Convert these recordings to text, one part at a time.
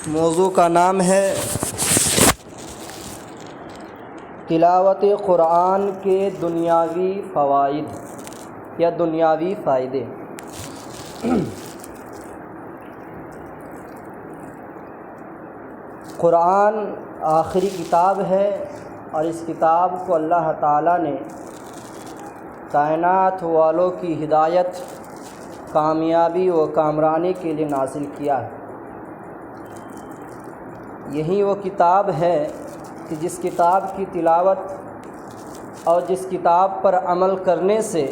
موضوع کا نام ہے تلاوت قرآن کے دنیاوی فوائد یا دنیاوی فائدے۔ قرآن آخری کتاب ہے اور اس کتاب کو اللہ تعالیٰ نے کائنات والوں کی ہدایت، کامیابی و کامرانی کے لیے نازل کیا ہے۔ یہی وہ کتاب ہے کہ جس کتاب کی تلاوت اور جس کتاب پر عمل کرنے سے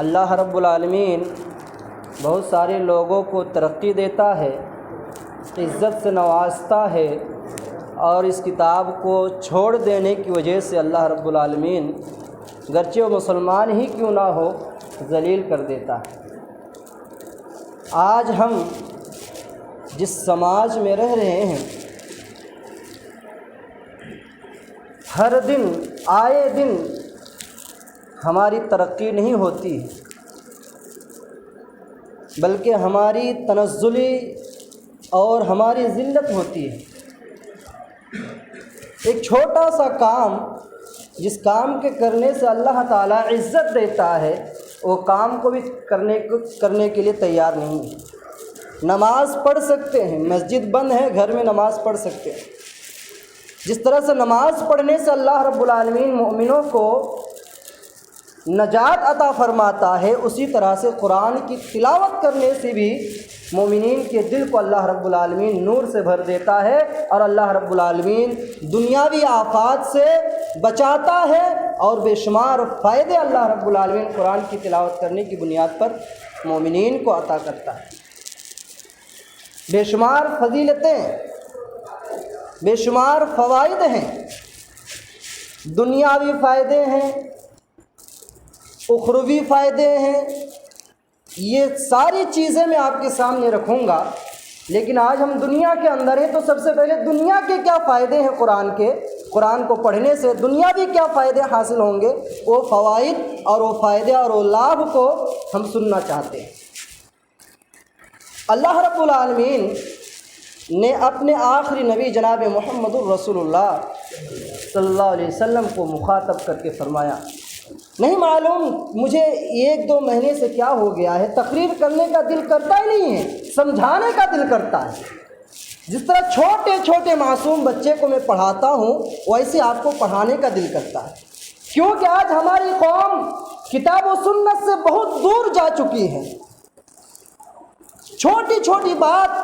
اللہ رب العالمین بہت سارے لوگوں کو ترقی دیتا ہے، عزت سے نوازتا ہے، اور اس کتاب کو چھوڑ دینے کی وجہ سے اللہ رب العالمین گرچہ وہ مسلمان ہی کیوں نہ ہو ذلیل کر دیتا ہے۔ آج ہم جس سماج میں رہ رہے ہیں، ہر دن آئے دن ہماری ترقی نہیں ہوتی بلکہ ہماری تنزلی اور ہماری ذلت ہوتی ہے۔ ایک چھوٹا سا کام جس کام کے کرنے سے اللہ تعالیٰ عزت دیتا ہے، وہ کام کو بھی کرنے کے لیے تیار نہیں ہے۔ نماز پڑھ سکتے ہیں، مسجد بند ہے، گھر میں نماز پڑھ سکتے ہیں۔ جس طرح سے نماز پڑھنے سے اللہ رب العالمین مومنوں کو نجات عطا فرماتا ہے، اسی طرح سے قرآن کی تلاوت کرنے سے بھی مومنین کے دل کو اللہ رب العالمین نور سے بھر دیتا ہے، اور اللہ رب العالمین دنیاوی آفات سے بچاتا ہے، اور بے شمار فائدے اللہ رب العالمین قرآن کی تلاوت کرنے کی بنیاد پر مومنین کو عطا کرتا ہے۔ بے شمار فضیلتیں، بے شمار فوائد ہیں، دنیاوی فائدے ہیں، اخروی فائدے ہیں۔ یہ ساری چیزیں میں آپ کے سامنے رکھوں گا، لیکن آج ہم دنیا کے اندر ہیں تو سب سے پہلے دنیا کے کیا فائدے ہیں قرآن کے، قرآن کو پڑھنے سے دنیاوی کیا فائدے حاصل ہوں گے، وہ فوائد اور وہ فائدے اور وہ لابھ کو ہم سننا چاہتے ہیں۔ اللہ رب العالمین نے اپنے آخری نبی جناب محمد الرسول اللہ صلی اللہ علیہ وسلم کو مخاطب کر کے فرمایا، نہیں معلوم مجھے 1-2 مہینے سے کیا ہو گیا ہے، تقریر کرنے کا دل کرتا ہی نہیں ہے، سمجھانے کا دل کرتا ہے۔ جس طرح چھوٹے چھوٹے معصوم بچے کو میں پڑھاتا ہوں، ویسے آپ کو پڑھانے کا دل کرتا ہے، کیونکہ آج ہماری قوم کتاب و سنت سے بہت دور جا چکی ہے۔ چھوٹی چھوٹی بات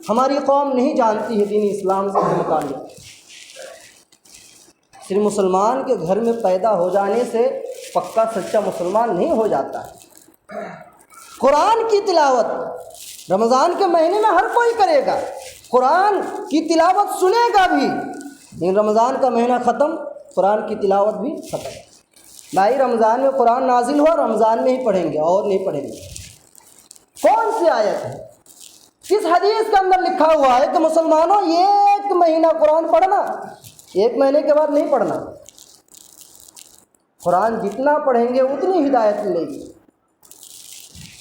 ہماری قوم نہیں جانتی ہے دین اسلام سے متعلق۔ صرف مسلمان کے گھر میں پیدا ہو جانے سے پکا سچا مسلمان نہیں ہو جاتا ہے۔ قرآن کی تلاوت رمضان کے مہینے میں ہر کوئی کرے گا، قرآن کی تلاوت سنے گا بھی، لیکن رمضان کا مہینہ ختم، قرآن کی تلاوت بھی ختم۔ بھائی رمضان میں قرآن نازل ہوا، رمضان میں ہی پڑھیں گے اور نہیں پڑھیں گے۔ کون سی آیت ہے، کس حدیث کے اندر لکھا ہوا ہے کہ مسلمانوں 1 مہینہ قرآن پڑھنا، 1 مہینے کے بعد نہیں پڑھنا؟ قرآن جتنا پڑھیں گے اتنی ہدایت ملے گی۔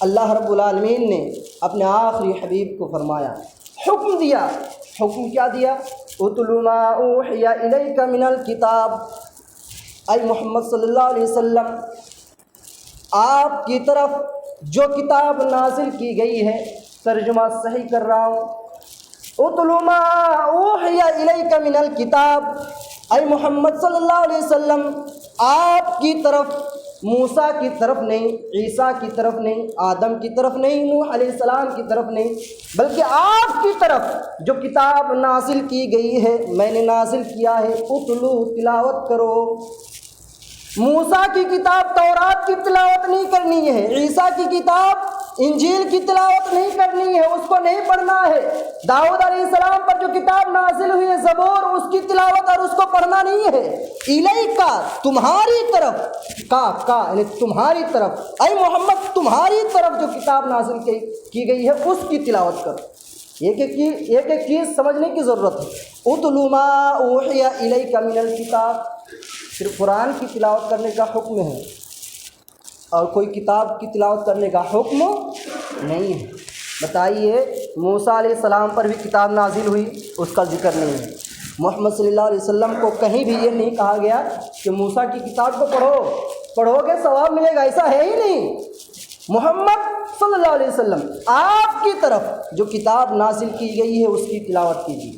اللہ رب العالمین نے اپنے آخری حبیب کو فرمایا، حکم دیا، حکم کیا دیا؟ اتل ما اوحی الیک من الکتاب، اے محمد صلی اللہ علیہ وسلم آپ کی طرف جو کتاب نازل کی گئی ہے، ترجمہ صحیح کر رہا ہوں، اتل ما اوحی الیک من الکتاب، اے محمد صلی اللہ علیہ وسلم آپ کی طرف موسیٰ کی طرف نہیں، عیسیٰ کی طرف نہیں، آدم کی طرف نہیں، نوح علیہ السلام کی طرف نہیں، بلکہ آپ کی طرف جو کتاب نازل کی گئی ہے، میں نے نازل کیا ہے، اتلو تلاوت کرو۔ موسیٰ کی کتاب تورات کی تلاوت نہیں کرنی ہے، عیسیٰ کی کتاب انجیل کی تلاوت نہیں کرنی ہے، اس کو نہیں پڑھنا ہے۔ داؤد علیہ السلام پر جو کتاب نازل ہوئی ہے زبور، اس کی تلاوت اور اس کو پڑھنا نہیں ہے۔ الیکا تمہاری طرف، کا یعنی تمہاری طرف، اے محمد تمہاری طرف جو کتاب نازل کی گئی ہے اس کی تلاوت کرو۔ ایک ایک چیز سمجھنے کی ضرورت ہے۔ اتلو ما اوحی الیک من الکتاب، صرف قرآن کی تلاوت کرنے کا حکم ہے اور کوئی کتاب کی تلاوت کرنے کا حکم نہیں ہے۔ بتائیے موسیٰ علیہ السلام پر بھی کتاب نازل ہوئی، اس کا ذکر نہیں ہے۔ محمد صلی اللہ علیہ وسلم کو کہیں بھی یہ نہیں کہا گیا کہ موسیٰ کی کتاب کو پڑھو گے ثواب ملے گا، ایسا ہے ہی نہیں۔ محمد صلی اللہ علیہ وسلم آپ کی طرف جو کتاب نازل کی گئی ہے اس کی تلاوت کیجیے۔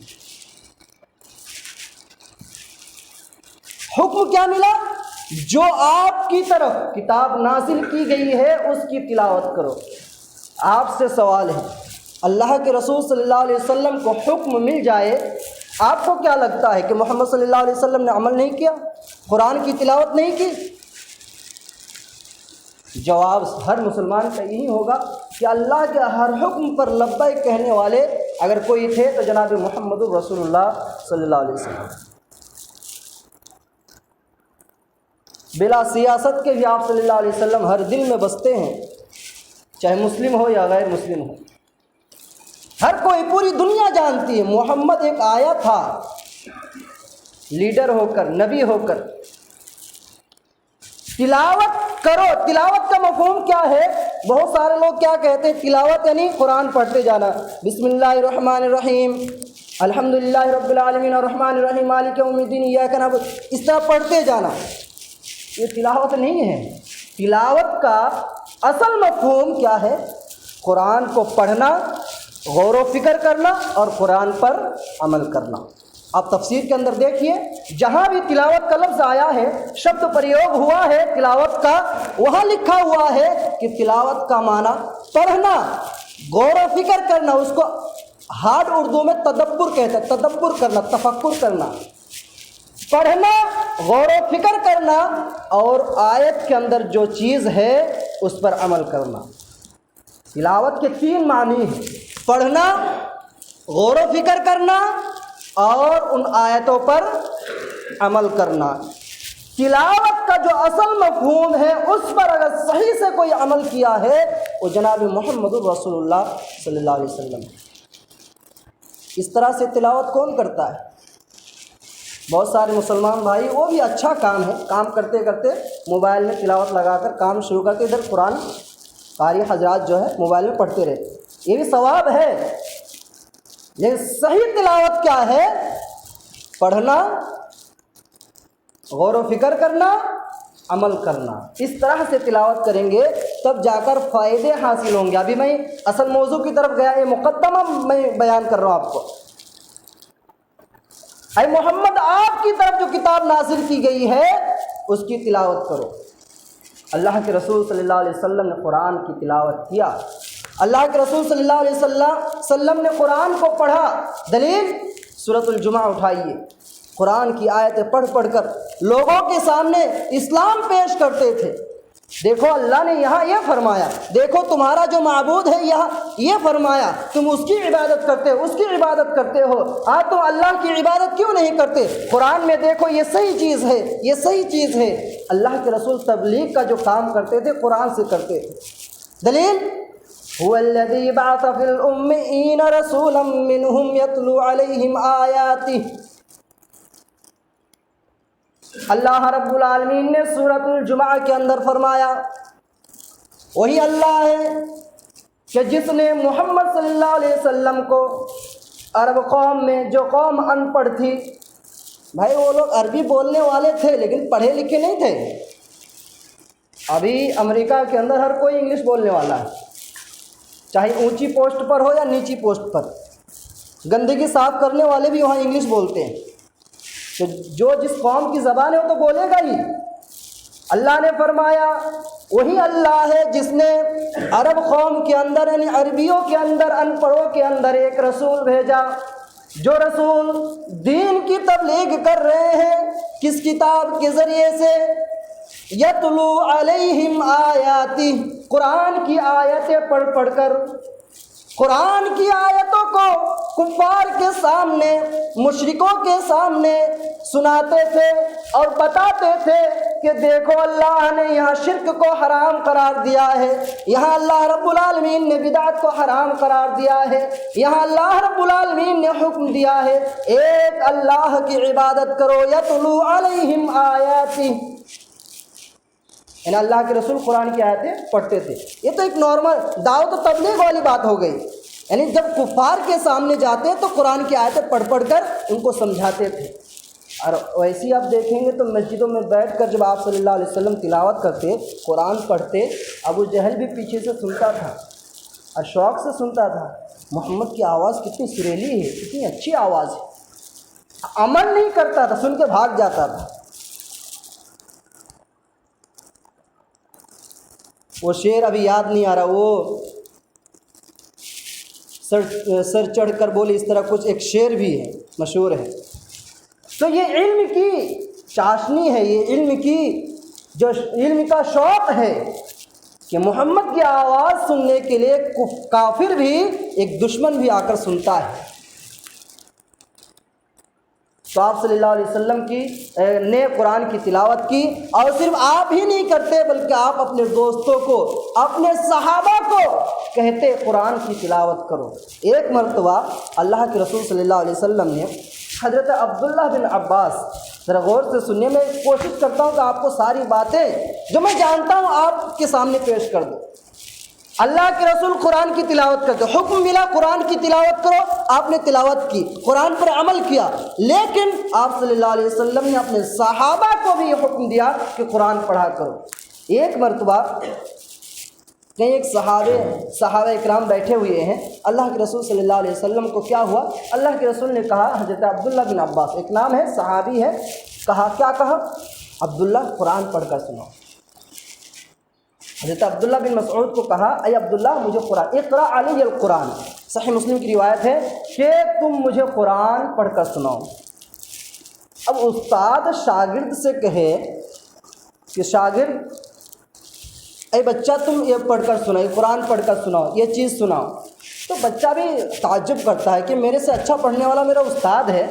حکم کیا ملا؟ جو آپ کی طرف کتاب نازل کی گئی ہے اس کی تلاوت کرو۔ آپ سے سوال ہے، اللہ کے رسول صلی اللہ علیہ وسلم کو حکم مل جائے، آپ کو کیا لگتا ہے کہ محمد صلی اللہ علیہ وسلم نے عمل نہیں کیا، قرآن کی تلاوت نہیں کی؟ جواب ہر مسلمان کا یہی ہوگا کہ اللہ کے ہر حکم پر لبیک کہنے والے اگر کوئی تھے تو جناب محمد رسول اللہ صلی اللہ علیہ وسلم۔ بلا سیاست کے بھی آپ صلی اللہ علیہ وسلم ہر دل میں بستے ہیں، چاہے مسلم ہو یا غیر مسلم ہو، ہر کوئی پوری دنیا جانتی ہے محمد ایک آیا تھا لیڈر ہو کر، نبی ہو کر۔ تلاوت کرو، تلاوت کا مفہوم کیا ہے؟ بہت سارے لوگ کیا کہتے ہیں، تلاوت یعنی قرآن پڑھتے جانا، بسم اللہ الرحمن الرحیم الحمدللہ رب العالمین الرحمن الرحیم مالک یوم الدین ایاک نعبد، اس طرح پڑھتے جانا۔ یہ تلاوت نہیں ہے۔ تلاوت کا اصل مفہوم کیا ہے؟ قرآن کو پڑھنا، غور و فکر کرنا اور قرآن پر عمل کرنا۔ آپ تفسیر کے اندر دیکھیے، جہاں بھی تلاوت کا لفظ آیا ہے، شبد پریوگ ہوا ہے تلاوت کا، وہاں لکھا ہوا ہے کہ تلاوت کا معنی پڑھنا، غور و فکر کرنا، اس کو ہارڈ اردو میں تدبر کہتے ہیں، تدبر کرنا، تفکر کرنا، پڑھنا، غور و فکر کرنا اور آیت کے اندر جو چیز ہے اس پر عمل کرنا۔ تلاوت کے تین معنی ہیں، پڑھنا، غور و فکر کرنا اور ان آیتوں پر عمل کرنا۔ تلاوت کا جو اصل مفہوم ہے اس پر اگر صحیح سے کوئی عمل کیا ہے وہ جناب محمد رسول اللہ صلی اللہ علیہ وسلم۔ اس طرح سے تلاوت کون کرتا ہے؟ بہت سارے مسلمان بھائی، وہ بھی اچھا کام ہے، کام کرتے کرتے موبائل میں تلاوت لگا کر کام شروع کرتے، ادھر قرآن قاری حضرات جو ہے موبائل میں پڑھتے رہتے، یہ بھی ثواب ہے، لیکن صحیح تلاوت کیا ہے؟ پڑھنا، غور و فکر کرنا، عمل کرنا۔ اس طرح سے تلاوت کریں گے تب جا کر فائدے حاصل ہوں گے۔ ابھی میں اصل موضوع کی طرف گیا، یہ مقدمہ میں بیان کر رہا ہوں آپ کو۔ اے محمد، آپ کی طرف جو کتاب نازل کی گئی ہے اس کی تلاوت کرو۔ اللہ کے رسول صلی اللہ علیہ وسلم نے قرآن کی تلاوت کیا، اللہ کے رسول صلی اللہ علیہ وسلم نے قرآن کو پڑھا۔ دلیل سورۃ الجمعہ اٹھائیے، قرآن کی آیتیں پڑھ پڑھ کر لوگوں کے سامنے اسلام پیش کرتے تھے۔ دیکھو اللہ نے یہاں یہ فرمایا، دیکھو تمہارا جو معبود ہے یہاں یہ فرمایا، تم اس کی عبادت کرتے ہو، اس کی عبادت کرتے ہو، تم اللہ کی عبادت کیوں نہیں کرتے؟ قرآن میں دیکھو یہ صحیح چیز ہے، یہ صحیح چیز ہے۔ اللہ کے رسول تبلیغ کا جو کام کرتے تھے قرآن سے کرتے تھے۔ دلیل هو الذی بعث فی الأمین رسولا منہم یتلو علیہم آیاتہ۔ اللہ رب العالمین نے سورۃ الجمعہ کے اندر فرمایا، وہی اللہ ہے کہ جس نے محمد صلی اللہ علیہ وسلم کو عرب قوم میں، جو قوم ان پڑھ تھی، بھائی وہ لوگ عربی بولنے والے تھے لیکن پڑھے لکھے نہیں تھے۔ ابھی امریکہ کے اندر ہر کوئی انگلش بولنے والا ہے، چاہے اونچی پوسٹ پر ہو یا نیچی پوسٹ پر۔ گندگی صاف کرنے والے بھی وہاں انگلش بولتے ہیں، تو جو جس قوم کی زبان ہے وہ تو بولے گا ہی۔ اللہ نے فرمایا وہی اللہ ہے جس نے عرب قوم کے اندر، یعنی عربیوں کے اندر، ان پڑھوں کے اندر ایک رسول بھیجا، جو رسول دین کی تبلیغ کر رہے ہیں۔ کس کتاب کے ذریعے سے؟ یتلو علیہم آیاتی، قرآن کی آیتیں پڑھ پڑھ کر، قرآن کی آیتوں کو کفار کے سامنے، مشرکوں کے سامنے سناتے تھے اور بتاتے تھے کہ دیکھو اللہ نے یہاں شرک کو حرام قرار دیا ہے، یہاں اللہ رب العالمین نے بدعت کو حرام قرار دیا ہے، یہاں اللہ رب العالمین نے حکم دیا ہے ایک اللہ کی عبادت کرو۔ یتلو علیہم آیاتی، اللہ کے رسول قرآن کی آیتیں پڑھتے تھے۔ یہ تو ایک نارمل دعوت و تبلیغ والی بات ہو گئی، یعنی جب کفار کے سامنے جاتے تو قرآن کی آیتیں پڑھ پڑھ کر ان کو سمجھاتے تھے۔ اور ویسے ہی آپ دیکھیں گے تو مسجدوں میں بیٹھ کر جب آپ صلی اللہ علیہ وسلم تلاوت کرتے، قرآن پڑھتے، ابو جہل بھی پیچھے سے سنتا تھا اور شوق سے سنتا تھا۔ محمد کی آواز کتنی سریلی ہے، کتنی اچھی آواز ہے، عمل نہیں کرتا تھا، سن کے بھاگ جاتا تھا۔ وہ شعر ابھی یاد نہیں آ رہا، وہ سر چڑھ کر بولے، اس طرح کچھ ایک شعر بھی ہے، مشہور ہے۔ تو یہ علم کی چاشنی ہے، یہ علم کی جو علم کا شوق ہے کہ محمد کی آواز سننے کے لیے کافر بھی، ایک دشمن بھی آ کر سنتا ہے۔ تو آپ صلی اللہ علیہ وسلم نے قرآن کی تلاوت کی، اور صرف آپ ہی نہیں کرتے بلکہ آپ اپنے دوستوں کو، اپنے صحابہ کو کہتے قرآن کی تلاوت کرو۔ ایک مرتبہ اللہ کے رسول صلی اللہ علیہ وسلم نے حضرت عبداللہ بن عباس، ذرا غور سے سنیے، میں کوشش کرتا ہوں کہ آپ کو ساری باتیں جو میں جانتا ہوں آپ کے سامنے پیش کر دوں۔ اللہ کے رسول قرآن کی تلاوت کرتے، حکم ملا قرآن کی تلاوت کرو، آپ نے تلاوت کی، قرآن پر عمل کیا، لیکن آپ صلی اللہ علیہ وسلم نے اپنے صحابہ کو بھی یہ حکم دیا کہ قرآن پڑھا کرو۔ ایک مرتبہ کہیں ایک صحابہ اکرام بیٹھے ہوئے ہیں، اللہ کے رسول صلی اللہ علیہ وسلم کو کیا ہوا، اللہ کے رسول نے کہا، حضرت عبداللہ بن عباس ایک نام ہے، صحابی ہے، کہا کیا کہا، عبداللہ قرآن پڑھ کر سناؤ۔ حضرت عبداللہ بن مسعود کو کہا، اے عبداللہ مجھے قرآن، اقرأ علی القرآن، صحیح مسلم کی روایت ہے کہ تم مجھے قرآن پڑھ کر سناؤ۔ اب استاد شاگرد سے کہے کہ شاگرد اے بچہ تم یہ پڑھ کر سناؤ، قرآن پڑھ کر سناؤ، یہ چیز سناؤ، تو بچہ بھی تعجب کرتا ہے کہ میرے سے اچھا پڑھنے والا میرا استاد ہے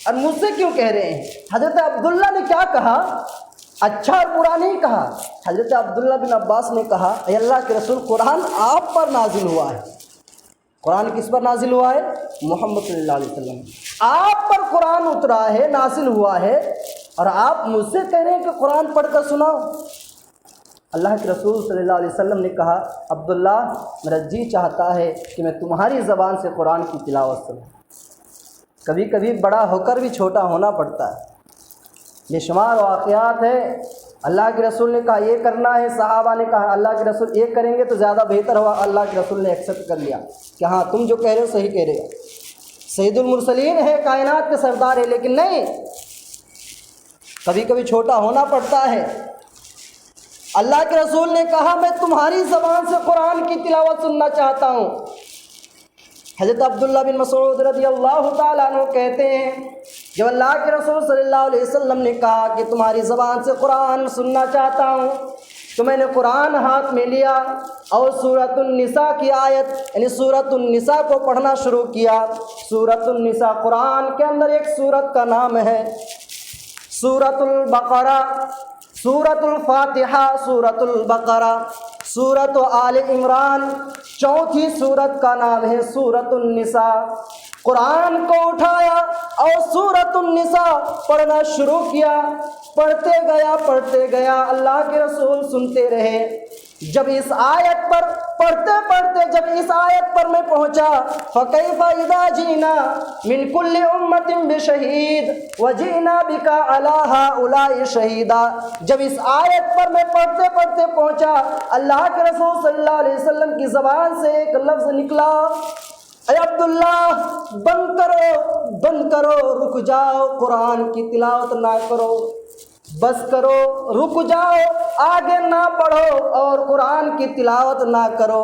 اور مجھ سے کیوں کہہ رہے ہیں۔ حضرت عبداللہ نے کیا کہا، اچھا اور برا نہیں کہا، حضرت عبداللہ بن عباس نے کہا، اے اللہ کے رسول قرآن آپ پر نازل ہوا ہے۔ قرآن کس پر نازل ہوا ہے، محمد صلی اللہ علیہ وسلم، آپ پر قرآن اترا ہے، نازل ہوا ہے، اور آپ مجھ سے کہہ رہے ہیں کہ قرآن پڑھ کر سناؤ۔ اللہ کے رسول صلی اللہ علیہ وسلم نے کہا، عبداللہ میرا جی چاہتا ہے کہ میں تمہاری زبان سے قرآن کی تلاوت سنوں۔ کبھی کبھی بڑا ہو کر بھی چھوٹا ہونا پڑتا ہے، بے شمار واقعات ہے۔ اللہ کے رسول نے کہا یہ کرنا ہے، صحابہ نے کہا اللہ کے رسول یہ کریں گے تو زیادہ بہتر ہوا، اللہ کے رسول نے ایکسیپٹ کر لیا کہ ہاں تم جو کہہ رہے ہو صحیح کہہ رہے ہو، سید المرسلین ہے، کائنات کے سردار ہے، لیکن نہیں، کبھی کبھی چھوٹا ہونا پڑتا ہے۔ اللہ کے رسول نے کہا میں تمہاری زبان سے قرآن کی تلاوت سننا چاہتا ہوں۔ حضرت عبداللہ بن مسعود رضی اللہ تعالیٰ عنہ کہتے ہیں جب اللہ کے رسول صلی اللہ علیہ وسلم نے کہا کہ تمہاری زبان سے قرآن سننا چاہتا ہوں، تو میں نے قرآن ہاتھ میں لیا اور سورۃ النساء کی آیت یعنی سورۃ النساء کو پڑھنا شروع کیا۔ سورۃ النساء قرآن کے اندر ایک سورت کا نام ہے، سورۃ البقرہ، سورۃ الفاتحہ، سورۃ البقرہ، سورۃ آل عمران، چوتھی سورت کا نام ہے سورۃ النساء۔ قرآن کو اٹھایا اور سورۃ النساء پڑھنا شروع کیا، پڑھتے گیا، اللہ کے رسول سنتے رہے۔ جب اس آیت پر پڑھتے جب اس آیت پر میں پہنچا، فَكَيْفَ إِذَا جِئْنَا مِنْ كُلِّ أُمَّةٍ بِشَهِيدٍ وَجِئْنَا بِكَ عَلَىٰ هَٰؤُلَاءِ شَهِيدًا، جب اس آیت پر میں پڑھتے پہنچا، اللہ کے رسول صلی اللہ علیہ وسلم کی زبان سے ایک لفظ نکلا، اے عبداللہ بند کرو، رک جاؤ، قرآن کی تلاوت نہ کرو، بس کرو، رک جاؤ، آگے نہ پڑھو اور قرآن کی تلاوت نہ کرو۔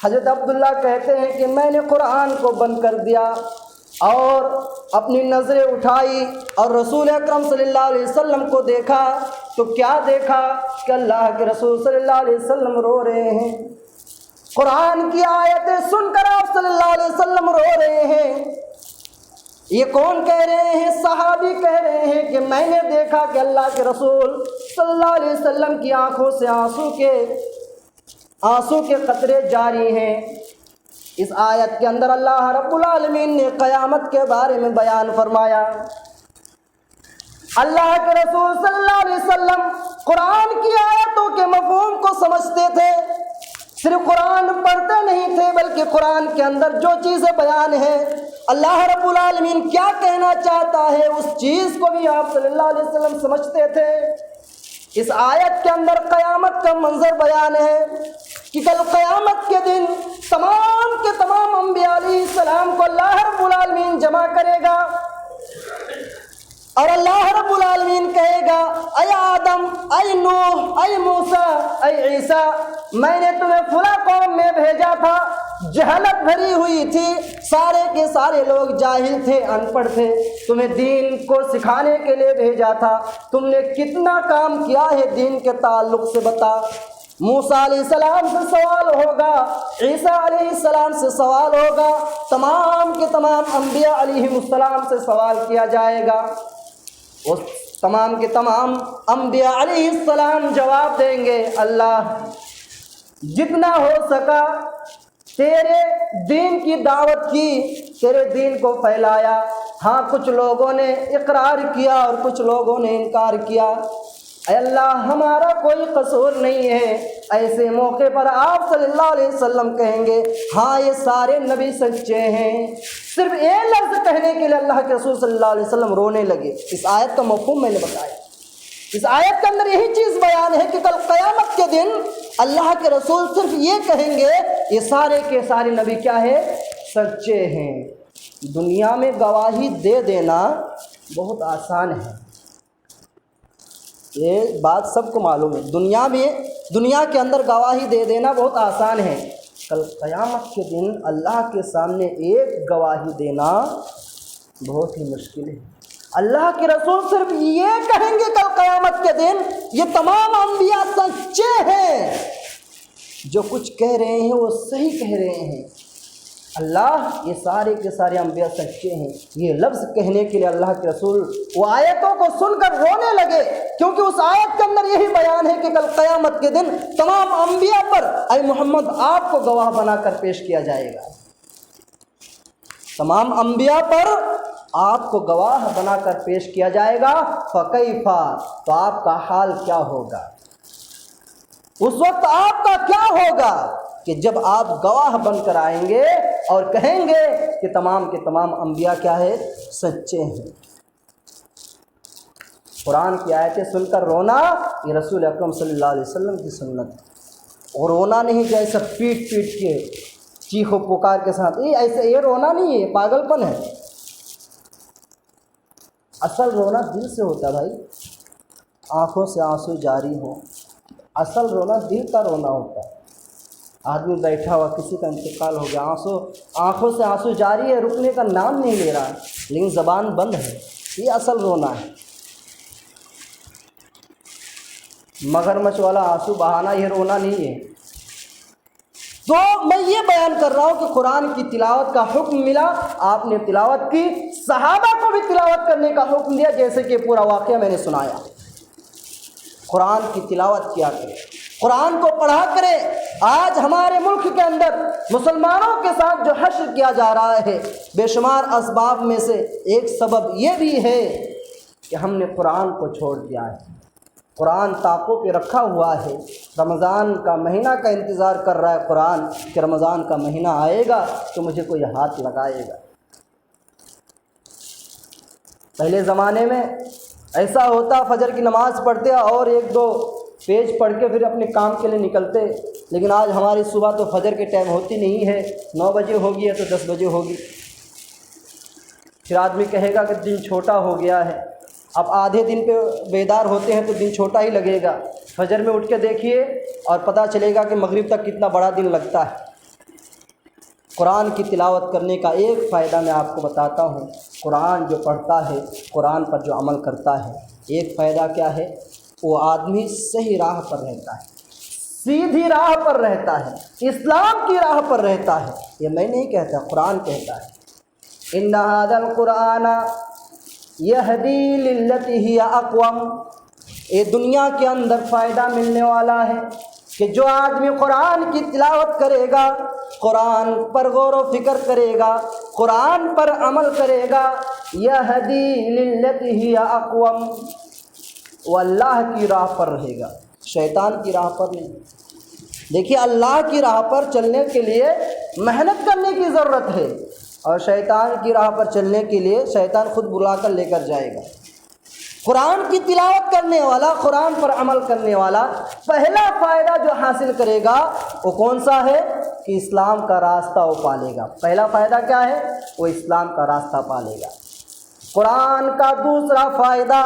حضرت عبداللہ کہتے ہیں کہ میں نے قرآن کو بند کر دیا اور اپنی نظریں اٹھائی اور رسول اکرم صلی اللہ علیہ وسلم کو دیکھا، تو کیا دیکھا کہ اللہ کے رسول صلی اللہ علیہ وسلم رو رہے ہیں۔ قرآن کی آیتیں سن کر آپ صلی اللہ علیہ وسلم رو رہے ہیں۔ یہ کون کہہ رہے ہیں؟ صحابی کہہ رہے ہیں کہ میں نے دیکھا کہ اللہ کے رسول صلی اللہ علیہ وسلم کی آنکھوں سے آنسو کے قطرے جاری ہیں۔ اس آیت کے اندر اللہ رب العالمین نے قیامت کے بارے میں بیان فرمایا۔ اللہ کے رسول صلی اللہ علیہ وسلم قرآن کی آیتوں کے مفہوم کو سمجھتے تھے، صرف قرآن پڑھتے نہیں تھے بلکہ قرآن کے اندر جو چیزیں بیان ہیں اللہ رب العالمین کیا کہنا چاہتا ہے اس چیز کو بھی آپ صلی اللہ علیہ وسلم سمجھتے تھے۔ اس آیت کے اندر قیامت کا منظر بیان ہے کہ کل قیامت کے دن تمام کے تمام انبیاء علیہ السلام کو اللہ رب العالمین جمع کرے گا اور اللہ رب العالمین کہے گا اے آدم، اے نوح، اے موسیٰ، اے عیسیٰ، میں نے تمہیں فلاں قوم میں بھیجا تھا، جہالت بھری ہوئی تھی، سارے کے سارے لوگ جاہل تھے، ان پڑھ تھے، تمہیں دین کو سکھانے کے لیے بھیجا تھا، تم نے کتنا کام کیا ہے دین کے تعلق سے بتا۔ موسیٰ علیہ السلام سے سوال ہوگا، عیسیٰ علیہ السلام سے سوال ہوگا، تمام کے تمام انبیاء علیہ السلام سے سوال کیا جائے گا۔ اس تمام کے تمام انبیاء علیہ السلام جواب دیں گے، اللہ جتنا ہو سکا تیرے دین کی دعوت کی، تیرے دین کو پھیلایا، ہاں کچھ لوگوں نے اقرار کیا اور کچھ لوگوں نے انکار کیا، اے اللہ ہمارا کوئی قصور نہیں ہے۔ ایسے موقع پر آپ صلی اللہ علیہ وسلم کہیں گے ہاں یہ سارے نبی سچے ہیں۔ صرف ایک لفظ کہنے کے لیے اللہ کے رسول صلی اللہ علیہ وسلم رونے لگے۔ اس آیت کا مفہوم میں نے بتایا، اس آیت کے اندر یہی چیز بیان ہے کہ کل قیامت کے دن اللہ کے رسول صرف یہ کہیں گے یہ سارے کے سارے نبی کیا ہے؟ سچے ہیں۔ دنیا میں گواہی دے دینا بہت آسان ہے، یہ بات سب کو معلوم ہے، دنیا کے اندر گواہی دے دینا بہت آسان ہے، کل قیامت کے دن اللہ کے سامنے ایک گواہی دینا بہت ہی مشکل ہے۔ اللہ کے رسول صرف یہ کہیں گے کل قیامت کے دن یہ تمام انبیاء سچے ہیں، جو کچھ کہہ رہے ہیں وہ صحیح کہہ رہے ہیں، اللہ یہ سارے کے سارے انبیاء سچے ہیں۔ یہ لفظ کہنے کے لیے اللہ کے رسول وہ آیتوں کو سن کر رونے لگے، کیونکہ اس آیت کے اندر یہی بیان ہے کہ کل قیامت کے دن تمام انبیاء پر اے محمد آپ کو گواہ بنا کر پیش کیا جائے گا، تمام انبیاء پر آپ کو گواہ بنا کر پیش کیا جائے گا۔ فکیفا، تو آپ کا حال کیا ہوگا؟ اس وقت آپ کا کیا ہوگا کہ جب آپ گواہ بن کر آئیں گے اور کہیں گے کہ تمام کے تمام انبیاء کیا ہے؟ سچے ہیں۔ قرآن کی آیتیں سن کر رونا یہ رسول اکرم صلی اللہ علیہ وسلم کی سنت ہے، اور رونا نہیں جیسا پیٹ کے چیخ و پکار کے ساتھ، ایسے یہ رونا نہیں ہے، یہ پاگل پن ہے۔ اصل رونا دل سے ہوتا ہے بھائی، آنکھوں سے آنسو جاری ہو، اصل رونا دل کا رونا ہوتا ہے۔ آدمی بیٹھا ہوا کسی کا انتقال ہو گیا، آنکھوں سے آنسو جاری ہے، رکنے کا نام نہیں لے رہا، لیکن زبان بند ہے، یہ اصل رونا ہے۔ مگرمچھ والا آنسو بہانا یہ رونا نہیں ہے۔ تو میں یہ بیان کر رہا ہوں کہ قرآن کی تلاوت کا حکم ملا، آپ نے تلاوت کی، صحابہ کو بھی تلاوت کرنے کا حکم دیا، جیسے کہ پورا واقعہ میں نے سنایا۔ قرآن کی تلاوت کیا کرے، قرآن کو پڑھا کرے۔ آج ہمارے ملک کے اندر مسلمانوں کے ساتھ جو حشر کیا جا رہا ہے، بے شمار اسباب میں سے ایک سبب یہ بھی ہے کہ ہم نے قرآن کو چھوڑ دیا ہے۔ قرآن طاقوں پہ رکھا ہوا ہے، رمضان کا مہینہ کا انتظار کر رہا ہے قرآن کہ رمضان کا مہینہ آئے گا تو مجھے کوئی ہاتھ لگائے گا۔ پہلے زمانے میں ایسا ہوتا، فجر کی نماز پڑھتے اور ایک دو پیج پڑھ کے پھر اپنے کام کے لیے نکلتے، لیکن آج ہماری صبح تو فجر کے ٹائم ہوتی نہیں ہے، 9 بجے ہوگی ہے تو 10 بجے ہوگی، پھر آدمی کہے گا کہ دن چھوٹا ہو گیا ہے۔ اب آدھے دن پہ بیدار ہوتے ہیں تو دن چھوٹا ہی لگے گا، فجر میں اٹھ کے دیکھیے اور پتہ چلے گا کہ مغرب تک کتنا بڑا دن لگتا ہے۔ قرآن کی تلاوت کرنے کا ایک فائدہ میں آپ کو بتاتا ہوں، قرآن جو پڑھتا ہے، قرآن پر جو عمل کرتا ہے، ایک فائدہ کیا ہے؟ وہ آدمی صحیح راہ پر رہتا ہے، سیدھی راہ پر رہتا ہے، اسلام کی راہ پر رہتا ہے۔ یہ میں نہیں کہتا، قرآن کہتا ہے، ان ھذا القرآن یہدی للتی ہی اقوم۔ یہ دنیا کے اندر فائدہ ملنے والا ہے کہ جو آدمی قرآن کی تلاوت کرے گا، قرآن پر غور و فکر کرے گا، قرآن پر عمل کرے گا، یہدی للتی ہی اقوم، وہ اللہ کی راہ پر رہے گا، شیطان کی راہ پر نہیں۔ دیکھیے اللہ کی راہ پر چلنے کے لیے محنت کرنے کی ضرورت ہے، اور شیطان کی راہ پر چلنے کے لیے شیطان خود بلا کر لے کر جائے گا۔ قرآن کی تلاوت کرنے والا، قرآن پر عمل کرنے والا پہلا فائدہ جو حاصل کرے گا وہ کون سا ہے؟ کہ اسلام کا راستہ وہ پالے گا۔ پہلا فائدہ کیا ہے؟ وہ اسلام کا راستہ پالے گا۔ قرآن کا دوسرا فائدہ،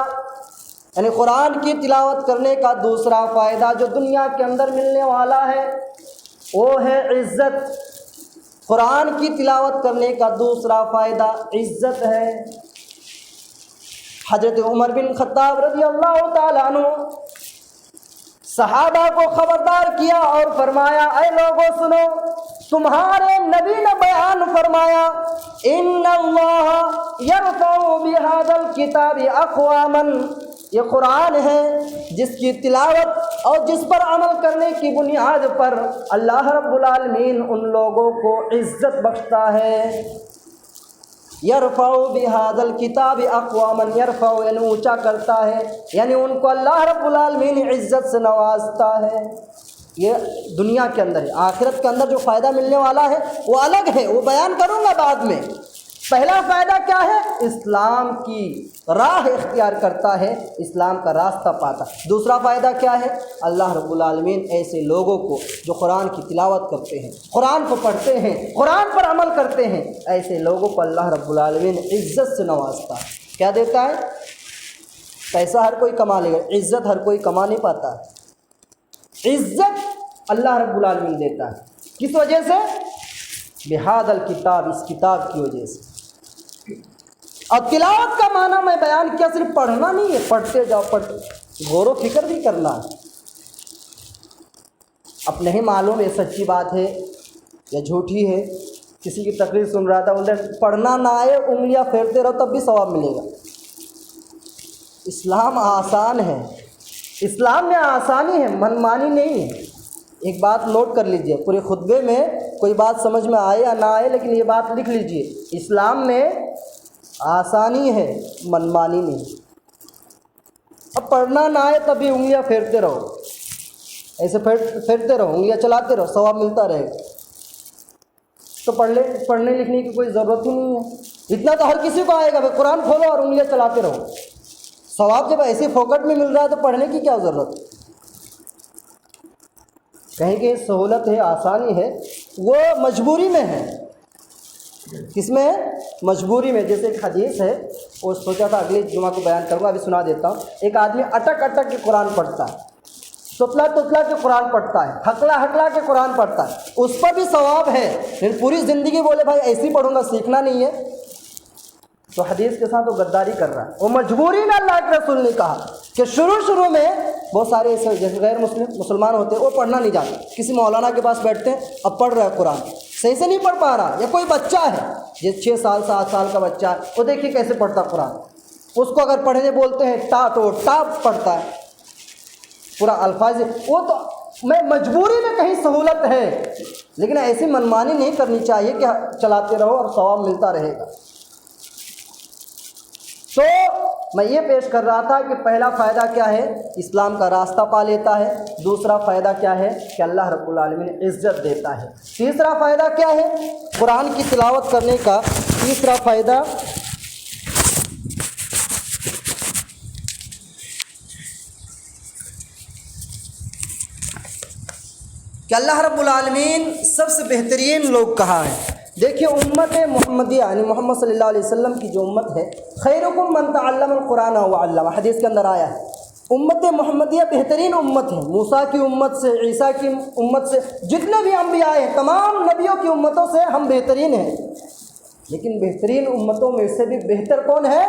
یعنی قرآن کی تلاوت کرنے کا دوسرا فائدہ جو دنیا کے اندر ملنے والا ہے وہ ہے عزت۔ قرآن کی تلاوت کرنے کا دوسرا فائدہ عزت ہے۔ حضرت عمر بن خطاب رضی اللہ تعالیٰ عنہ صحابہ کو خبردار کیا اور فرمایا، اے لوگوں سنو، تمہارے نبی نے بیان فرمایا، ان اللہ یرفع بہذا الکتاب اقواما، یہ قرآن ہے جس کی تلاوت اور جس پر عمل کرنے کی بنیاد پر اللہ رب العالمین ان لوگوں کو عزت بخشتا ہے۔ یرفع بہذا الکتاب اقواما، یرفع یعنی اونچا کرتا ہے، یعنی ان کو اللہ رب العالمین عزت سے نوازتا ہے۔ یہ دنیا کے اندر ہے۔ آخرت کے اندر جو فائدہ ملنے والا ہے وہ الگ ہے، وہ بیان کروں گا بعد میں۔ پہلا فائدہ کیا ہے؟ اسلام کی راہ اختیار کرتا ہے، اسلام کا راستہ پاتا۔ دوسرا فائدہ کیا ہے؟ اللہ رب العالمین ایسے لوگوں کو جو قرآن کی تلاوت کرتے ہیں، قرآن کو پڑھتے ہیں، قرآن پر عمل کرتے ہیں، ایسے لوگوں کو اللہ رب العالمین عزت سے نوازتا ہے۔ کیا دیتا ہے؟ پیسہ ہر کوئی کما لے گا، عزت ہر کوئی کما نہیں پاتا ہے۔ عزت اللہ رب العالمین دیتا ہے۔ کس وجہ سے؟ بہذا الکتاب، اس کتاب کی وجہ سے۔ اور تلاوت کا معنی میں بیان کیا صرف پڑھنا نہیں ہے، پڑھتے جاؤ، غور و فکر بھی کرنا ہے۔ اب نہیں معلوم یہ سچی بات ہے یا جھوٹی ہے۔ کسی کی تقریر سن رہا تھا، بولتے پڑھنا نہ آئے انگلیاں پھیرتے رہو تب بھی ثواب ملے گا۔ اسلام آسان ہے، اسلام میں آسانی ہے، منمانی نہیں ہے۔ ایک بات نوٹ کر لیجئے، پورے خطبے میں کوئی بات سمجھ میں آئے یا نہ آئے لیکن یہ بات لکھ لیجئے، اسلام میں آسانی ہے، منمانی نہیں۔ اب پڑھنا نہ آئے تب بھی انگلیاں پھیرتے رہو، ایسے پھیرتے رہو، انگلیاں چلاتے رہو، ثواب ملتا رہے گا۔ تو پڑھنے لکھنے کی کوئی ضرورت ہی نہیں ہے، اتنا تو ہر کسی کو آئے گا، بھائی قرآن کھولو اور انگلیاں چلاتے رہو۔ ثواب جب ایسے فوکٹ میں مل رہا ہے تو پڑھنے کی کیا ضرورت؟ کہیں کہ سہولت ہے، آسانی ہے، وہ مجبوری میں ہے۔ کس میں ہے؟ مجبوری میں۔ جیسے ایک حدیث ہے، وہ سوچا تھا اگلے جمعہ کو بیان کروں گا، ابھی سنا دیتا ہوں۔ ایک آدمی اٹک اٹک کے قرآن پڑھتا ہے، تتلا تتلا کے قرآن پڑھتا ہے، ہکلا ہکلا کے قرآن پڑھتا ہے، اس پر بھی ثواب ہے، لیکن پوری زندگی بولے بھائی ایسے ہی پڑھوں گا، سیکھنا نہیں ہے، تو حدیث کے ساتھ وہ غداری کر رہا ہے۔ وہ مجبوری میں اللہ کے رسول نے کہا کہ شروع میں بہت سارے ایسے جیسے غیر مسلمان ہوتے ہیں، وہ پڑھنا نہیں جانتے، کسی مولانا کے پاس بیٹھتے ہیں، اب پڑھ رہا ہے قرآن، صحیح سے نہیں پڑھ پا رہا، یا کوئی بچہ ہے جیسے 6 سال 7 سال کا بچہ ہے، وہ دیکھیے کیسے پڑھتا قرآن، اس کو اگر پڑھنے بولتے ہیں ٹا تو ٹا پڑھتا ہے، پورا الفاظ، وہ تو میں مجبوری میں کہیں سہولت ہے، لیکن ایسی منمانی نہیں کرنی چاہیے کہ چلاتے رہو اور ثواب ملتا رہے گا۔ تو میں یہ پیش کر رہا تھا کہ پہلا فائدہ کیا ہے؟ اسلام کا راستہ پا لیتا ہے۔ دوسرا فائدہ کیا ہے؟ کہ اللہ رب العالمین عزت دیتا ہے۔ تیسرا فائدہ کیا ہے؟ قرآن کی تلاوت کرنے کا تیسرا فائدہ کہ اللہ رب العالمین سب سے بہترین لوگ کہا ہے۔ دیکھیے امت محمدیہ یعنی محمد صلی اللہ علیہ وسلم کی جو امت ہے، خیرکم من تعلم القرآن وعلمہ، حدیث کے اندر آیا ہے، امت محمدیہ بہترین امت ہے۔ موسیٰ کی امت سے، عیسیٰ کی امت سے، جتنے بھی انبیاء ہیں، تمام نبیوں کی امتوں سے ہم بہترین ہیں، لیکن بہترین امتوں میں سے بھی بہتر کون ہے؟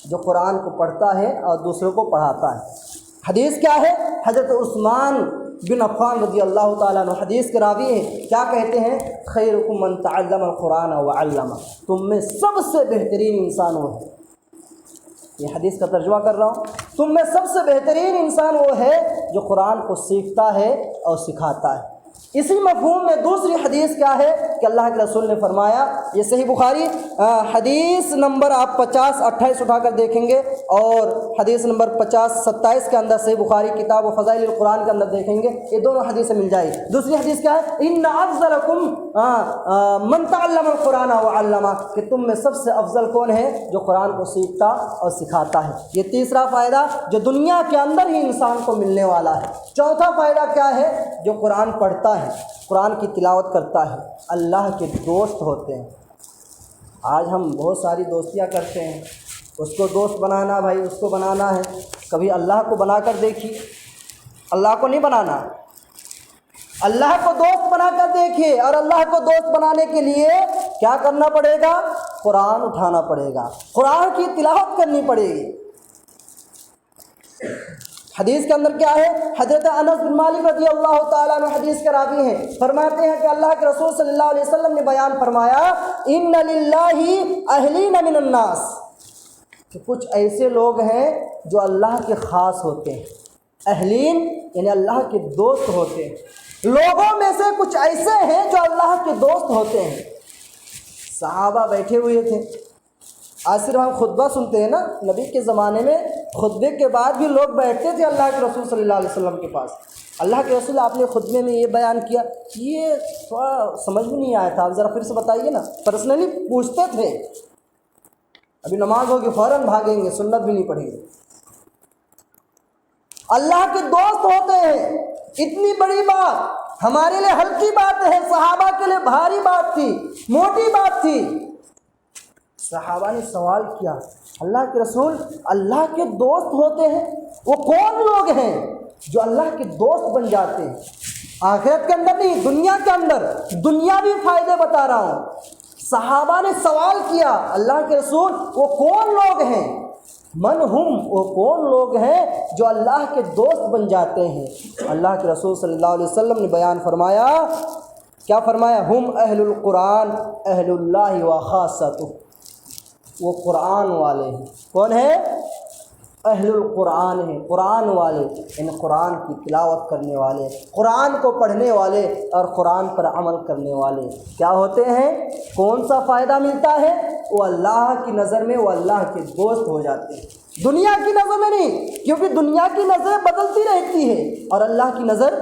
جو قرآن کو پڑھتا ہے اور دوسروں کو پڑھاتا ہے۔ حدیث کیا ہے؟ حضرت عثمان بن عفان رضی اللہ تعالیٰ عنہ حدیث کے راوی ہیں، کیا کہتے ہیں؟ خیرکم من تعلم القرآن وعلمہ، تم میں سب سے بہترین انسان وہ ہے، یہ حدیث کا ترجمہ کر رہا ہوں، تم میں سب سے بہترین انسان وہ ہے جو قرآن کو سیکھتا ہے اور سکھاتا ہے۔ اسی مفہوم میں دوسری حدیث کیا ہے کہ اللہ کے رسول نے فرمایا، یہ صحیح بخاری حدیث نمبر آپ 50-28 اٹھا کر دیکھیں گے، اور حدیث نمبر 50-27 کے اندر صحیح بخاری کتاب و فضائل القرآن کے اندر دیکھیں گے، یہ دونوں حدیثیں مل جائے گی۔ دوسری حدیث کیا ہے؟ ان افضلکم من تعلم القرآن وعلمہ، کہ تم میں سب سے افضل کون ہے؟ جو قرآن کو سیکھتا اور سکھاتا ہے۔ یہ تیسرا فائدہ جو دنیا کے اندر ہی انسان کو ملنے والا ہے۔ چوتھا فائدہ کیا ہے؟ جو قرآن پڑھتا ہے، قرآن کی تلاوت کرتا ہے، اللہ کے دوست ہوتے ہیں۔ آج ہم بہت ساری دوستیاں کرتے ہیں، اس کو دوست بنانا، بھائی اس کو بنانا ہے، کبھی اللہ کو بنا کر دیکھیے۔ اللہ کو نہیں بنانا، اللہ کو دوست بنا کر دیکھیے، اور اللہ کو دوست بنانے کے لیے کیا کرنا پڑے گا؟ قرآن اٹھانا پڑے گا، قرآن کی تلاوت کرنی پڑے گی۔ حدیث کے اندر کیا ہے؟ حضرت انس بن مالک رضی اللہ تعالیٰ عنہ حدیث کے راوی ہیں، فرماتے ہیں کہ اللہ کے رسول صلی اللہ علیہ وسلم نے بیان فرمایا، ان للہ اہلین من الناس، کہ کچھ ایسے لوگ ہیں جو اللہ کے خاص ہوتے ہیں۔ اہلین یعنی اللہ کے دوست ہوتے ہیں۔ لوگوں میں سے کچھ ایسے ہیں جو اللہ کے دوست ہوتے ہیں۔ صحابہ بیٹھے ہوئے تھے، آج صرف ہم خطبہ سنتے ہیں نا، نبی کے زمانے میں خطبے کے بعد بھی لوگ بیٹھتے تھے اللہ کے رسول صلی اللہ علیہ وسلم کے پاس۔ اللہ کے رسول آپ نے خطبے میں یہ بیان کیا، یہ تھوڑا سمجھ میں نہیں آیا تھا، آپ ذرا پھر سے بتائیے نا۔ پرسنلی پوچھتے تھے، ابھی نماز ہوگی فوراً بھاگیں گے، سنت بھی نہیں پڑھیں گے۔ اللہ کے دوست ہوتے ہیں۔ اتنی بڑی بات ہمارے لیے ہلکی بات ہے، صحابہ کے لیے بھاری بات تھی، موٹی بات تھی۔ صحابہ نے سوال کیا، اللہ کے رسول اللہ کے دوست ہوتے ہیں، وہ کون لوگ ہیں جو اللہ کے دوست بن جاتے ہیں؟ آخرت کے اندر نہیں، دنیا کے اندر، دنیاوی فائدے بتا رہا ہوں۔ صحابہ نے سوال کیا، اللہ کے رسول وہ کون لوگ ہیں؟ من ہم، وہ کون لوگ ہیں جو اللہ کے دوست بن جاتے ہیں؟ اللہ کے رسول صلی اللہ علیہ وسلم نے بیان فرمایا، کیا فرمایا؟ ہم اہل القرآن اہل اللہ و خاصتہ، وہ قرآن والے ہیں۔ کون ہے؟ اہل القرآن ہیں، قرآن والے، یعنی قرآن کی تلاوت کرنے والے، قرآن کو پڑھنے والے اور قرآن پر عمل کرنے والے کیا ہوتے ہیں؟ کون سا فائدہ ملتا ہے؟ وہ اللہ کی نظر میں وہ اللہ کے دوست ہو جاتے ہیں، دنیا کی نظر میں نہیں، کیونکہ دنیا کی نظر بدلتی رہتی ہے اور اللہ کی نظر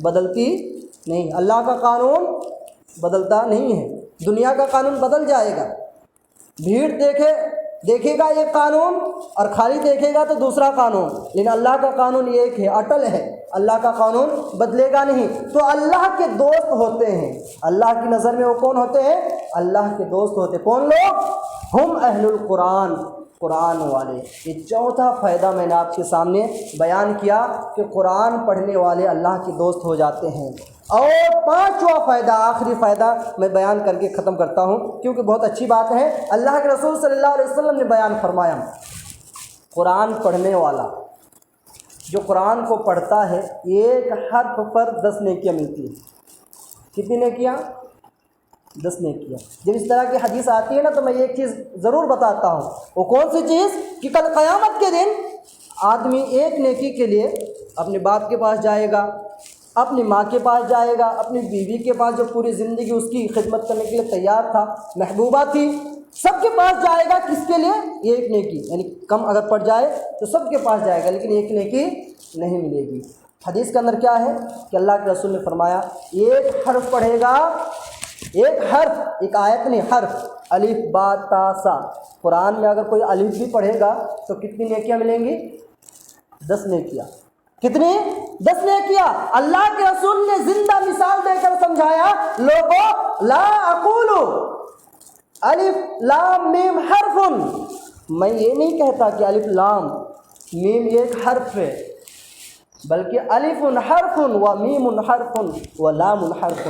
بدلتی نہیں۔ اللہ کا قانون بدلتا نہیں ہے، دنیا کا قانون بدل جائے گا۔ بھیڑ دیکھے گا ایک قانون اور خالی دیکھے گا تو دوسرا قانون، لیکن اللہ کا قانون ایک ہے، اٹل ہے، اللہ کا قانون بدلے گا نہیں۔ تو اللہ کے دوست ہوتے ہیں، اللہ کی نظر میں وہ کون ہوتے ہیں؟ اللہ کے دوست ہوتے ہیں۔ کون لوگ؟ ہم اہل القرآن، قرآن والے۔ یہ چوتھا فائدہ میں نے آپ کے سامنے بیان کیا کہ قرآن پڑھنے والے اللہ کے دوست ہو جاتے ہیں۔ اور پانچواں فائدہ، آخری فائدہ میں بیان کر کے ختم کرتا ہوں کیونکہ بہت اچھی بات ہے۔ اللہ کے رسول صلی اللہ علیہ وسلم نے بیان فرمایا، قرآن پڑھنے والا جو قرآن کو پڑھتا ہے، ایک حرف پر 10 نیکیاں ملتی ہیں۔ کتنی نیکیاں؟ 10 نیکیاں۔ جب اس طرح کی حدیث آتی ہے نا تو میں ایک چیز ضرور بتاتا ہوں، وہ کون سی چیز؟ کہ کل قیامت کے دن آدمی ایک نیکی کے لیے اپنے باپ کے پاس جائے گا، اپنی ماں کے پاس جائے گا، اپنی بیوی کے پاس جو پوری زندگی اس کی خدمت کرنے کے لیے تیار تھا، محبوبہ تھی، سب کے پاس جائے گا۔ کس کے لیے؟ ایک نیکی، یعنی کم اگر پڑ جائے تو سب کے پاس جائے گا، لیکن ایک نیکی نہیں ملے گی۔ حدیث کے اندر کیا ہے کہ اللہ کے رسول نے فرمایا، ایک حرف پڑھے گا، ایک حرف، ایک آیت نہیں، حرف، الف با تا سا، قرآن میں اگر کوئی الف بھی پڑھے گا تو کتنی نیکیاں ملیں گی؟ 10 نیکیاں۔ کتنی؟ 10 نیکیاں۔ اللہ کے رسول نے زندہ مثال دے کر سمجھایا، لوگوں لا اقول الف لام میم حرف، میں یہ نہیں کہتا کہ الف لام میم ایک حرف ہے، بلکہ الف حرف و میم حرف و لام حرف۔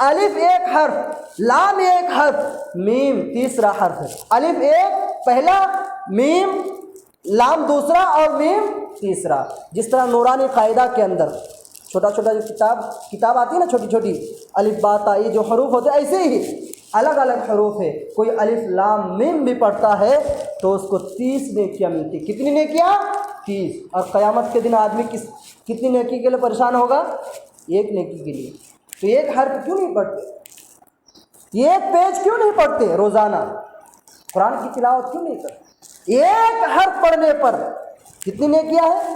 الف ایک حرف، لام ایک حرف، میم تیسرا حرف ہے۔ الف ایک پہلا، میم لام دوسرا اور میم تیسرا۔ جس طرح نورانی قاعدہ کے اندر چھوٹا چھوٹا جو کتاب آتی ہے نا، چھوٹی چھوٹی الف با تا، یہ جو حروف ہوتے ہیں ایسے ہی الگ الگ حروف ہے، کوئی الف لام میم بھی پڑھتا ہے تو اس کو 30 نیکیاں ملتی۔ کتنی نیکیاں؟ 30۔ اور قیامت کے دن آدمی کتنی نیکی کے لیے پریشان ہوگا؟ ایک نیکی کے لیے۔ تو ایک حرف کیوں نہیں پڑھتے؟ یہ ایک پیج کیوں نہیں پڑھتے روزانہ؟ قرآن کی تلاوت کیوں نہیں کرتے؟ ایک حرف پڑھنے پر کتنی نیکیاں ہیں؟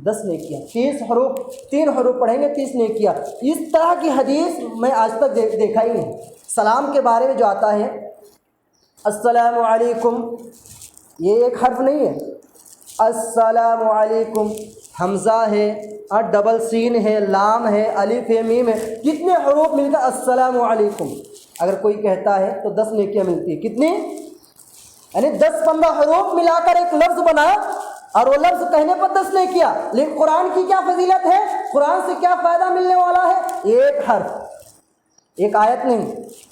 10 نیکیاں. 30 حروف، 3 حروف پڑھیں گے 30 نیکیاں. اس طرح کی حدیث میں آج تک دیکھا ہی نہیں. سلام کے بارے میں جو آتا ہے السلام علیکم، یہ ایک حرف نہیں ہے. السلام علیکم حمزہ ہے اور ڈبل سین ہے، لام ہے، الف ہے، میم ہے، کتنے حروف مل کر السلام علیکم. اگر کوئی کہتا ہے تو 10 نیکیاں ملتی ہے. کتنی؟ یعنی 10-15 حروف ملا کر ایک لفظ بنا اور وہ لفظ کہنے پر 10 نیکیاں. لیکن قرآن کی کیا فضیلت ہے؟ قرآن سے کیا فائدہ ملنے والا ہے؟ ایک حرف، ایک آیت نہیں.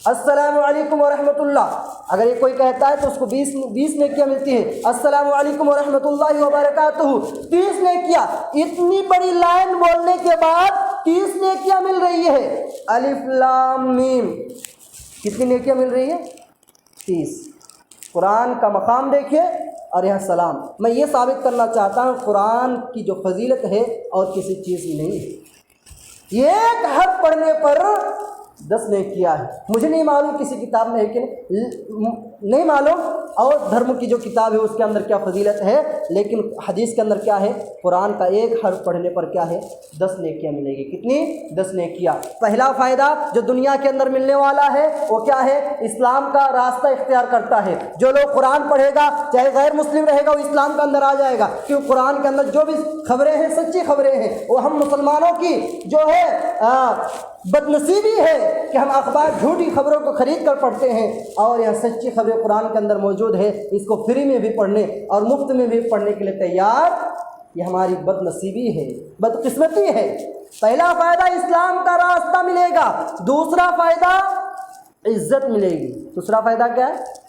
السلام علیکم ورحمۃ اللہ، اگر یہ کوئی کہتا ہے تو اس کو 20 نیکیاں ملتی ہیں. السلام علیکم ورحمۃ اللہ وبرکاتہ 30 نیکیاں. اتنی بڑی لائن بولنے کے بعد 30 نیکیاں مل رہی ہے. الف لام میم کتنی نیکیاں مل رہی ہے؟ 30. قرآن کا مقام دیکھیے اور یہاں سلام. میں یہ ثابت کرنا چاہتا ہوں قرآن کی جو فضیلت ہے اور کسی چیز کی نہیں ہے. ایک حرف پڑھنے پر 10 نیکیاں ہے. مجھے نہیں معلوم کسی کتاب میں ہے کہ نہیں معلوم، اور دھرم کی جو کتاب ہے اس کے اندر کیا فضیلت ہے، لیکن حدیث کے اندر کیا ہے؟ قرآن کا ایک حرف پڑھنے پر کیا ہے؟ 10 نیکیاں ملے گی. کتنی؟ 10 نیکیاں. پہلا فائدہ جو دنیا کے اندر ملنے والا ہے وہ کیا ہے؟ اسلام کا راستہ اختیار کرتا ہے. جو لوگ قرآن پڑھے گا چاہے غیر مسلم رہے گا وہ اسلام کے اندر آ جائے گا، کیونکہ قرآن کے اندر جو بھی خبریں ہیں سچی خبریں ہیں. وہ ہم مسلمانوں کی جو ہے بدنصیبی ہے کہ ہم اخبار جھوٹی خبروں کو خرید کر پڑھتے ہیں، اور یہاں سچی خبریں قرآن کے اندر موجود ہے. اس کو فری میں بھی پڑھنے اور مفت میں بھی پڑھنے کے لیے تیار. یہ ہماری بد نصیبی ہے، بدقسمتی ہے. پہلا فائدہ اسلام کا راستہ ملے گا. دوسرا فائدہ عزت ملے گی. دوسرا فائدہ کیا ہے؟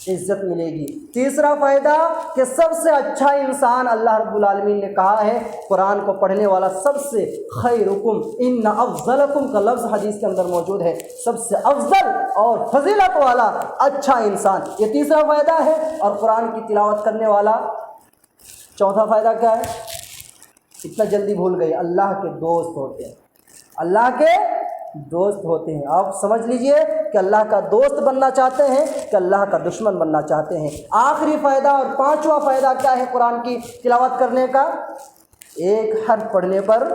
عزت ملے گی. تیسرا فائدہ کہ سب سے اچھا انسان اللہ رب العالمین نے کہا ہے قرآن کو پڑھنے والا سب سے خیرکم ان افضلکم کا لفظ حدیث کے اندر موجود ہے. سب سے افضل اور فضیلت والا اچھا انسان، یہ تیسرا فائدہ ہے. اور قرآن کی تلاوت کرنے والا چوتھا فائدہ کیا ہے؟ اتنا جلدی بھول گئے. اللہ کے دوست ہوتے ہیں. اللہ کے دوست ہوتے ہیں. آپ سمجھ لیجئے کہ اللہ کا دوست بننا چاہتے ہیں کہ اللہ کا دشمن بننا چاہتے ہیں. آخری فائدہ اور 5واں فائدہ کیا ہے قرآن کی تلاوت کرنے کا؟ ایک حرف پڑھنے پر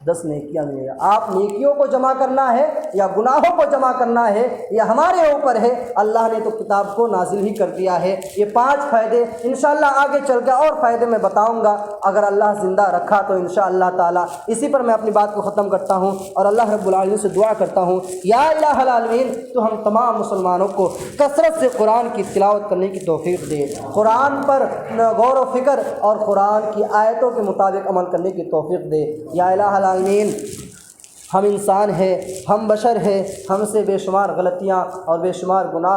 10 نیکیاں ملے گا. آپ نیکیوں کو جمع کرنا ہے یا گناہوں کو جمع کرنا ہے یہ ہمارے اوپر ہے. اللہ نے تو کتاب کو نازل ہی کر دیا ہے. یہ 5 فائدے انشاءاللہ آگے چل کے اور فائدے میں بتاؤں گا اگر اللہ زندہ رکھا تو انشاءاللہ تعالی. اسی پر میں اپنی بات کو ختم کرتا ہوں اور اللہ رب العالمین سے دعا کرتا ہوں یا الہ العالمین تو ہم تمام مسلمانوں کو کثرت سے قرآن کی تلاوت کرنے کی توفیق دے، قرآن پر غور و فکر اور قرآن کی آیتوں کے مطابق عمل کرنے کی توفیق دے. یا الہ العالمین ہم انسان ہیں، ہم بشر ہیں، ہم سے بے شمار غلطیاں اور بے شمار گناہ